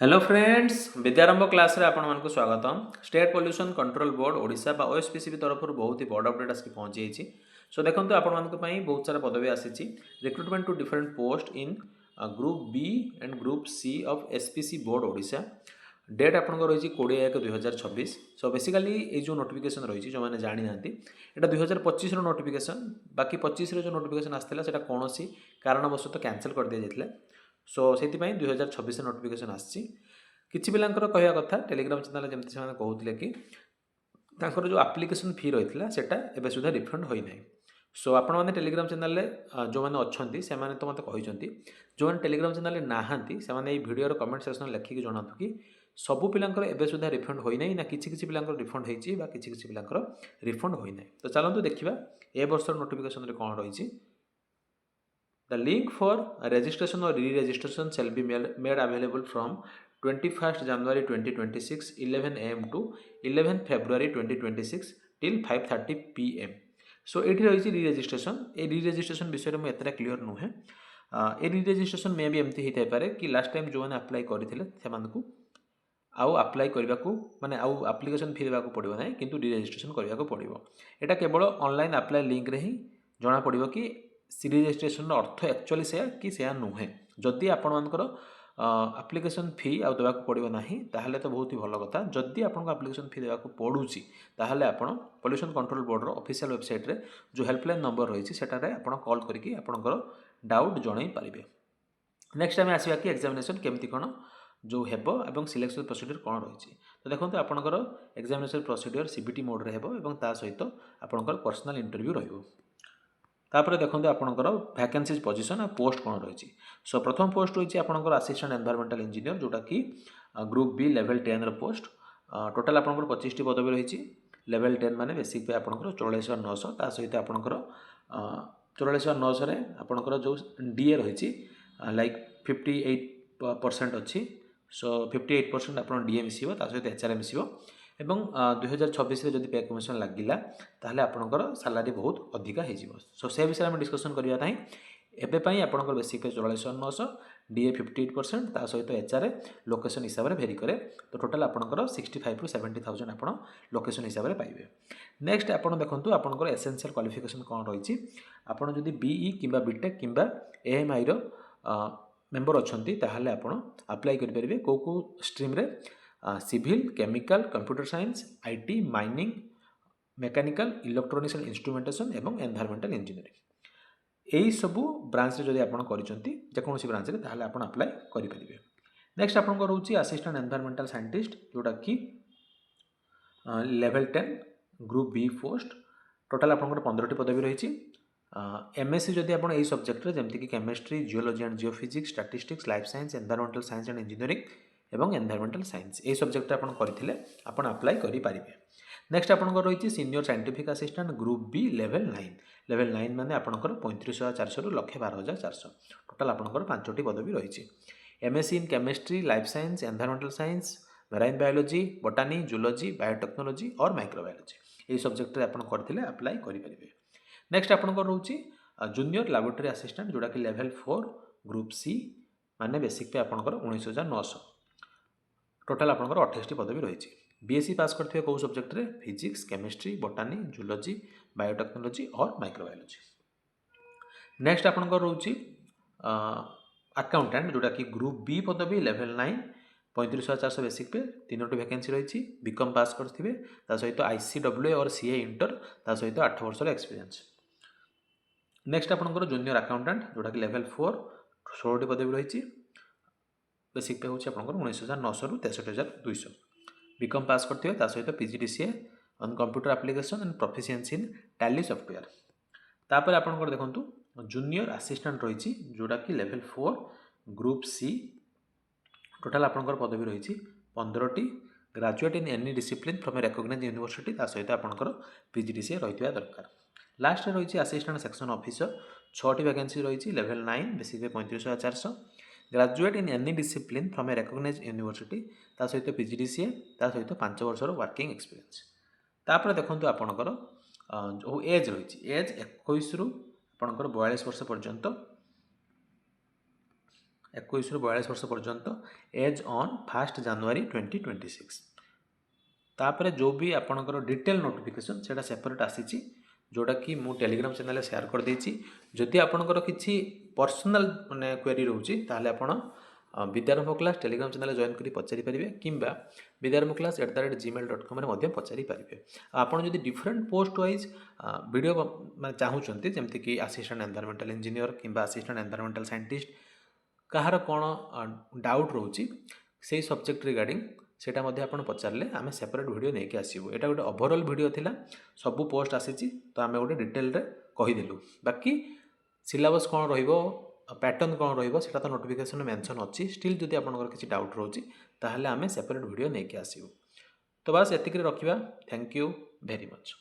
Hello friends विद्यारंभ class रे आपण मानक स्वागतम। State pollution control board Odisha बा ओएसपीसीबी तरफ बहुत ही बड़ अपडेट आसिक पहुंची जाइए। सो देखो आपण मानक बहुत सारा पदवी आसी recruitment to different post in group B and group C of SPC board Odisha. Date आपंकर रही 20/1/2026। सो बेसिकाली ये जो नोटिफिकेशन रही जो मैंने जानी ना यहाँ 2025 नोटिफिकेशन बाकी 25 जो नोटिफिकेशन आसाला कौन सी कारणवश कैंसल कर दी जाता। सो से 2026 नोटिफिकेशन आसी किसी पिलांकर कहवा कथा टेलीग्राम चैनल जमी से कहते कि तांकर जो एप्लिकेशन फी रही है सेटा एबे सुधा रिफंड होना। सो आपण मैंने टेलीग्राम चैनल जो मैंने अच्छा से तो मत कहते जो मैंने टेलीग्राम चैनल नहांती से भिडियो कमेंट सेक्शन लिखिकी जनातु कि सबू पिलांकर एबे सुधा रिफंड होना ना किसी पिलांकर रिफंड होती किसी पिलांकर रिफंड होना। तो चलतु देखा ए वर्ष नोटिफिकेशन कौन रही। The link for registration or re-registration shall be made available from 21st January 2026 11 am to 11 February 2026 till 5:30 pm. सो ये रही री रेजिस्ट्रेशन ए री रेजिस्ट्रेशन विषय में एतटा क्लीयर नुहे। ए री रेजिस्ट्रेशन मे भी एमती होता है कि लास्ट टाइम जो मैंने अप्लाई करते आउ अप्लाई करने को माने आउ एप्लिकेशन फी देवाक पड़ो ना किंतु री रेजिस्ट्रेशन करने को पड़ो। यहाँ केवल ऑनलाइन अप्लाई लिंक रे ही जना पड़ो कि सी रेजिस्ट्रेशन अर्थ एक्चुअली से कि से नुहे। जदि आपण मानकर एप्लिकेशन फी आउ देवाक पड़ो ना ताहले तो बहुत ही भल कथा। जदि आपको एप्लिकेशन फी देवाक पड़ुची ताहले आपण पोल्यूशन कंट्रोल बोर्ड रो ऑफिशियल वेबसाइट रे जो हेल्पलाइन नंबर रही सेटारे आपण कॉल करके आपणकर डाउट जणाई पारिबे। नेक्स्ट आम आसवा कि एग्जामिनेशन केमती कौन जो हेबो एवं सिलेक्शन प्रोसीड्यूर कौन रही। तो देखो आपणकर एग्जामिनेशन प्रोसीड्यूर सीबीटी मोड रे हेबो एवं ता सहित आपणकर पर्सनल इंटरव्यू रहिबो। तापर देखो आपणकर वैकेंसीज पोजिशन पोस्ट कौन रही। सो प्रथम पोस्ट रही आपणकर असिस्टेंट एनवायरमेंटल इंजीनियर जोटा कि group B level 10 post. Total आपणकर 25 टी पदवी रही। लेवल 10 माने बेसिक पे आपणकर 44,900 ता सहित आपणकर 44,900 आपणकर जो डीए रही लाइक 58% अच्छी। सो 58% आप डीए मिसिबो ता सहित एचआरए मिसिबो एवं 2026 जब पे कमिशन लगिला ताहले आपणकर सैलरी बहुत अधिका हो। सो से विषय में डिस्कसन करवा एवं आपंकर बेसिक पे 44,900 डीए 58% ता सहित एचआरए लोकेशन हिसाब से भेरी करे तो टोटाल आपंकर 65 to 70,000 आप लोकेशन हिसाब से पाइबे। नेक्स्ट आप देखो आपंकर एसेंशियल क्वालिफिकेशन कौन रही। आपड़ जदि बीई कि बीटेक कि एएमआई मेंबर अच्छा ताहले आप अप्लाई करेंगे कौ स्ट्रीम रे civil chemical computer science IT mining mechanical electronics and instrumentation एवं एनवायरमेंटल इंजीनियरिंग यही सबू ब्रांच जब आप करोसी ब्रांच में ताहले आप अप्लाई करेंगे। नेक्स्ट आप रोचे असिस्टेंट एनवायरमेंटल साइंटिस्ट जोटा कि level 10 group B post. Total आप 15 पदवी रही। एमएससी जदि आप सब्जेक्ट जमीक chemistry geology and geophysics statistics life science environmental science and engineering एवं एनवायरमेंटल साइंस ये सब्जेक्ट आप करते आप अप्लाई करेंगे। नेक्स्ट आप रही senior scientific assistant group B level 9। Level 9 माने आपंकर 35,400 रु 1,12,400 टोटाल आपंकर 5टी पदवी रही। MSc in chemistry life science environmental science marine biology बोटानी zoology biotechnology और माइक्रोबायोलॉजी ये सब्जेक्ट आप करते अप्लाई करेंगे। नेक्स्ट आपंकर रोचे जूनियर लैबोरेटरी असिस्टेंट जोटा कि लेवल 4 ग्रुप सी माने बेसिक पे आपंकर 19,900 टोटाल आपंकर 28 पदवी रही। बीएससी पास करते कौ सब्जेक्ट रे फिजिक्स केमिस्ट्री बोटानी जूलॉजी बायोटेक्नोलॉजी और माइक्रोबायोलॉजी। नेक्स्ट आपंकर रोचे अकाउंटेंट जोटा कि ग्रुप बी पदवी लेवल 9 35,400 बेसिक पे 3टी वैकेंसी रही। बीकॉम पास करते सहित आईसीडब्ल्यू और सीए इंटर ता सहित 8 वर्षर एक्सपीरियंस। नेक्स्ट आपंकर जूनियर अकाउंटेंट जोटा कि लेवल 4 16टी पदवी रही। बेसिक पे हूँ आपंकर 19,900 रु 63,200। बीकॉम पास करते सहित PGDCA on computer application and proficiency in tally software. तापर आपंकर देखो जूनियर असिस्टेंट रही जोटा कि लेवल 4 ग्रुप सी। टोटाल आपंकर पदवी रही 15टी। Graduate in any discipline from a recognized university ता सहित आपंकर पीजीडीसीए रही दरकार। लास्ट रही असिस्टेंट सेक्शन ऑफिसर 6टी वैकेंसी रही level 9 basic 35,400। Graduate in any discipline from a recognized university ता सहित पीजीडीसीए ता सहित 5 वर्षर वर्किंग एक्सपीरियंस। तापर देखो आपंकर जो एज रही एज 21 रु आपंकर 42 वर्ष पर्यंत 21 ରୁ 42 वर्ष पर्यंत एज ऑन 1 जनवरी 2026 तापर जो भी आपणकर डिटेल नोटिफिकेशन सेटा सेपरेट आसी जोटा कि मु टेलीग्राम चैनल शेयर कर देछि जदि आपणकर किछि पर्सनल माने क्वेरी रहउछि ताले आपण विद्यारंभ क्लास टेलीग्राम चैनल जॉइन करी पचारि परिबे किंबा vidyarambhaclass@gmail.com रे मध्ये पचारि परिबे आपण जदि डिफरेंट पोस्ट वाइज वीडियो माने चाहउछन्ती जेमति कि असिस्टेंट एनवायरमेंटल इंजीनियर किंबा असिस्टेंट एनवायरमेंटल साइंटिस्ट कहार कौन डाउट रोचे से सब्जेक्ट रिगार्डिंग सेटा मध्ये आपण पचारले आमे सेपरेट वीडियो नेके आसीबो एटा गोटे ओवरऑल वीडियो थिला सबु पोस्ट आसीची तो आमे गोटे डिटेल रे कहि देलु बाकी सिलेबस कौन रहिबो पैटर्न कौन रहिबो सेटा तो नोटिफिकेशन मेंशन अछि स्टिल जदि आपनकर किछि डाउट रोची ताहले आमे सेपरेट वीडियो नेके आसीबो तो बस एतिक रे रखिबा थैंक यू वेरी मच।